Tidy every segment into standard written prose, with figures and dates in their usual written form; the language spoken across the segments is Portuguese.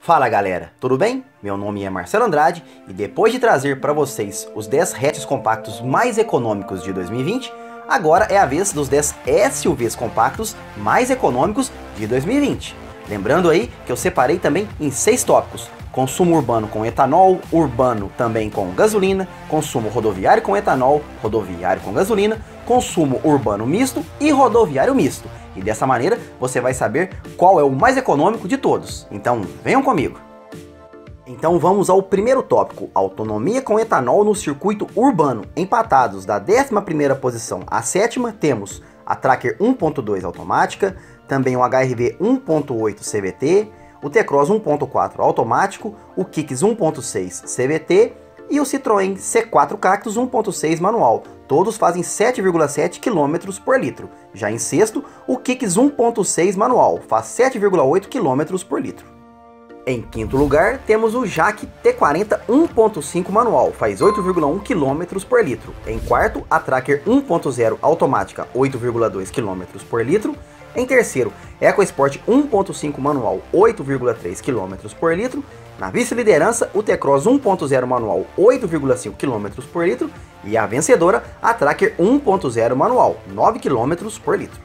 Fala galera, tudo bem? Meu nome é Marcelo Andrade e depois de trazer para vocês os 10 hatches compactos mais econômicos de 2020, agora é a vez dos 10 SUVs compactos mais econômicos de 2020. Lembrando aí que eu separei também em 6 tópicos: consumo urbano com etanol, urbano também com gasolina, consumo rodoviário com etanol, rodoviário com gasolina, consumo urbano misto e rodoviário misto. E dessa maneira você vai saber qual é o mais econômico de todos. Então venham comigo. Então vamos ao primeiro tópico: autonomia com etanol no circuito urbano. Empatados da 11ª posição à 7ª temos a Tracker 1.2 automática, também o HR-V 1.8 CVT, o T-Cross 1.4 automático, o Kicks 1.6 CVT e o Citroën C4 Cactus 1.6 manual. Todos fazem 7,7 km por litro. Já em sexto, o Kicks 1.6 manual faz 7,8 km por litro. Em quinto lugar, temos o JAC T40 1.5 manual, faz 8,1 km por litro. Em quarto, a Tracker 1.0 automática, 8,2 km por litro. Em terceiro, EcoSport 1.5 manual, 8,3 km por litro. Na vice-liderança, o T-Cross 1.0 manual, 8,5 km por litro. E a vencedora, a Tracker 1.0 manual, 9 km por litro.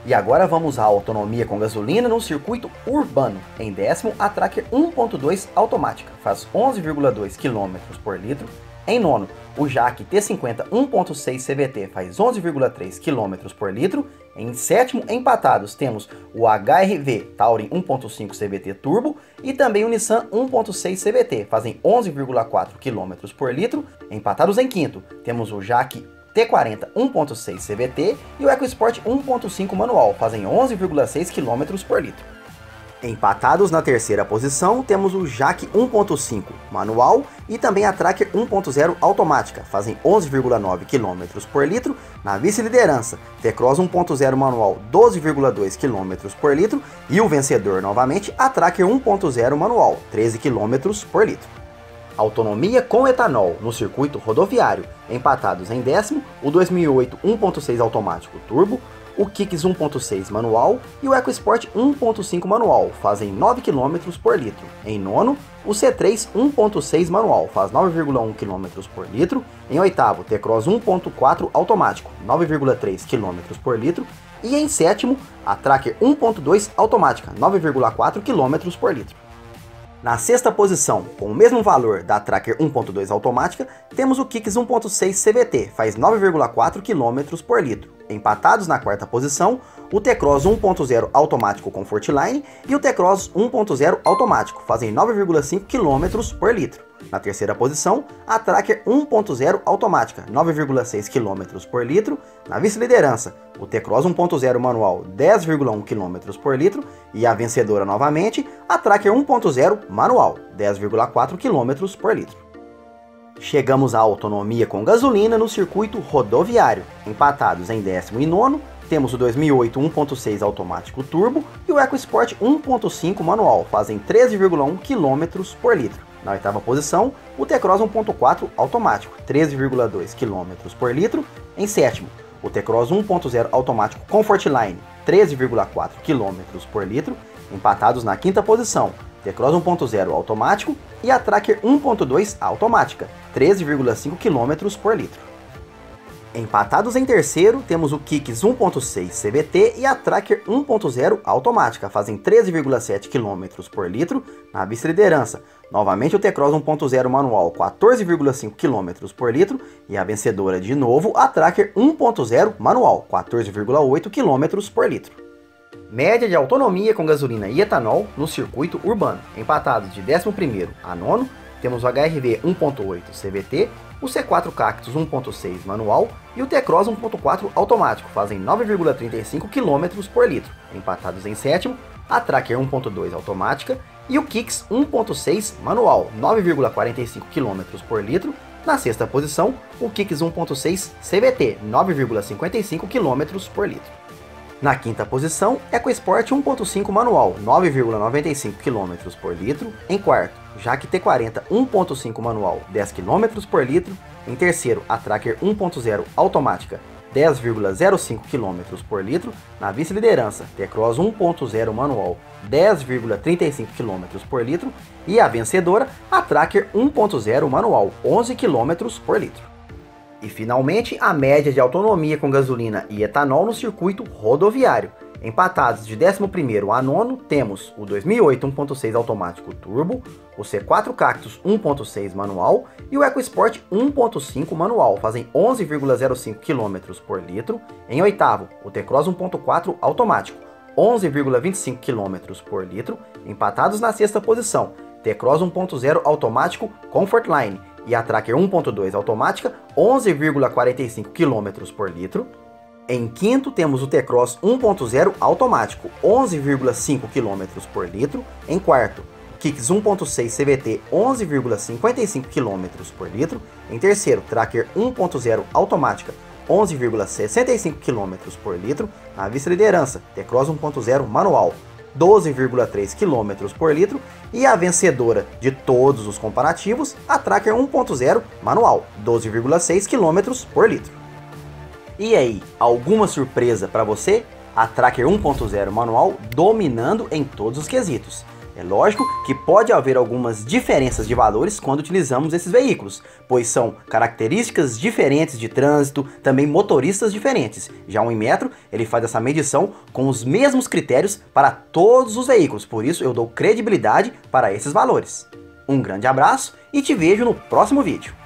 E agora vamos à autonomia com gasolina no circuito urbano. Em décimo, a Tracker 1.2 automática, faz 11,2 km por litro. Em nono, o JAC T50 1.6 CVT faz 11,3 km por litro. Em sétimo, empatados, temos o HR-V Touring 1.5 CVT Turbo e também o Nissan 1.6 CVT, fazem 11,4 km por litro. Empatados em quinto, temos o JAC T40 1.6 CVT e o EcoSport 1.5 manual, fazem 11,6 km por litro. Empatados na terceira posição, temos o JAC 1.5 manual e também a Tracker 1.0 automática, fazem 11,9 km por litro. Na vice-liderança, T-Cross 1.0 manual, 12,2 km por litro. E o vencedor novamente, a Tracker 1.0 manual, 13 km por litro. Autonomia com etanol no circuito rodoviário. Empatados em décimo, o 2008 1.6 automático turbo, o Kicks 1.6 manual e o EcoSport 1.5 manual, fazem 9 km por litro. Em nono, o C3 1.6 manual, faz 9,1 km por litro. Em oitavo, T-Cross 1.4 automático, 9,3 km por litro. E em sétimo, a Tracker 1.2 automática, 9,4 km por litro. Na sexta posição, com o mesmo valor da Tracker 1.2 automática, temos o Kicks 1.6 CVT, faz 9,4 km por litro. Empatados na quarta posição, o T-Cross 1.0 automático Comfortline e o T-Cross 1.0 automático, fazem 9,5 km por litro. Na terceira posição, a Tracker 1.0 automática, 9,6 km por litro. Na vice-liderança, o T-Cross 1.0 manual, 10,1 km por litro. E a vencedora novamente, a Tracker 1.0 manual, 10,4 km por litro. Chegamos à autonomia com gasolina no circuito rodoviário. Empatados em décimo e nono, temos o 2008 1.6 automático turbo e o EcoSport 1.5 manual, fazem 13,1 km por litro. Na oitava posição, o T-Cross 1.4 automático, 13,2 km por litro. Em sétimo, o T-Cross 1.0 automático Comfortline, 13,4 km por litro. Empatados na quinta posição, T-Cross 1.0 automático e a Tracker 1.2 automática, 13,5 km por litro. Empatados em terceiro, temos o Kicks 1.6 CVT e a Tracker 1.0 automática, fazem 13,7 km por litro. Na vice-liderança, novamente o T-Cross 1.0 manual, 14,5 km por litro. E a vencedora de novo, a Tracker 1.0 manual, 14,8 km por litro. Média de autonomia com gasolina e etanol no circuito urbano. Empatados de 11º a 9º, temos o HR-V 1.8 CVT, o C4 Cactus 1.6 manual e o T-Cross 1.4 automático, fazem 9,35 km por litro. Empatados em sétimo, a Tracker 1.2 automática e o Kicks 1.6 manual, 9,45 km por litro. Na sexta posição, o Kicks 1.6 CVT, 9,55 km por litro. Na quinta posição, EcoSport 1.5 manual, 9,95 km por litro. Em quarto, JAC T40 1.5 manual, 10 km por litro. Em terceiro, a Tracker 1.0 automática, 10,05 km por litro. Na vice-liderança, T-Cross 1.0 manual, 10,35 km por litro. E a vencedora, a Tracker 1.0 manual, 11 km por litro. E finalmente, a média de autonomia com gasolina e etanol no circuito rodoviário. Empatados de 11º a 9º, temos o 2008 1.6 automático turbo, o C4 Cactus 1.6 manual e o EcoSport 1.5 manual, fazem 11,05 km por litro. Em oitavo, o T-Cross 1.4 automático, 11,25 km por litro. Empatados na sexta posição, T-Cross 1.0 automático Comfortline e a Tracker 1.2 automática, 11,45 km por litro. Em quinto, temos o T-Cross 1.0 automático, 11,5 km por litro. Em quarto, Kicks 1.6 CVT, 11,55 km por litro. Em terceiro, Tracker 1.0 automática, 11,65 km por litro. Na vice-liderança, T-Cross 1.0 manual, 12,3 km por litro. E a vencedora de todos os comparativos, a Tracker 1.0 manual, 12,6 km por litro. E aí, alguma surpresa para você? A Tracker 1.0 manual dominando em todos os quesitos. É lógico que pode haver algumas diferenças de valores quando utilizamos esses veículos, pois são características diferentes de trânsito, também motoristas diferentes. Já o Inmetro, ele faz essa medição com os mesmos critérios para todos os veículos, por isso eu dou credibilidade para esses valores. Um grande abraço e te vejo no próximo vídeo.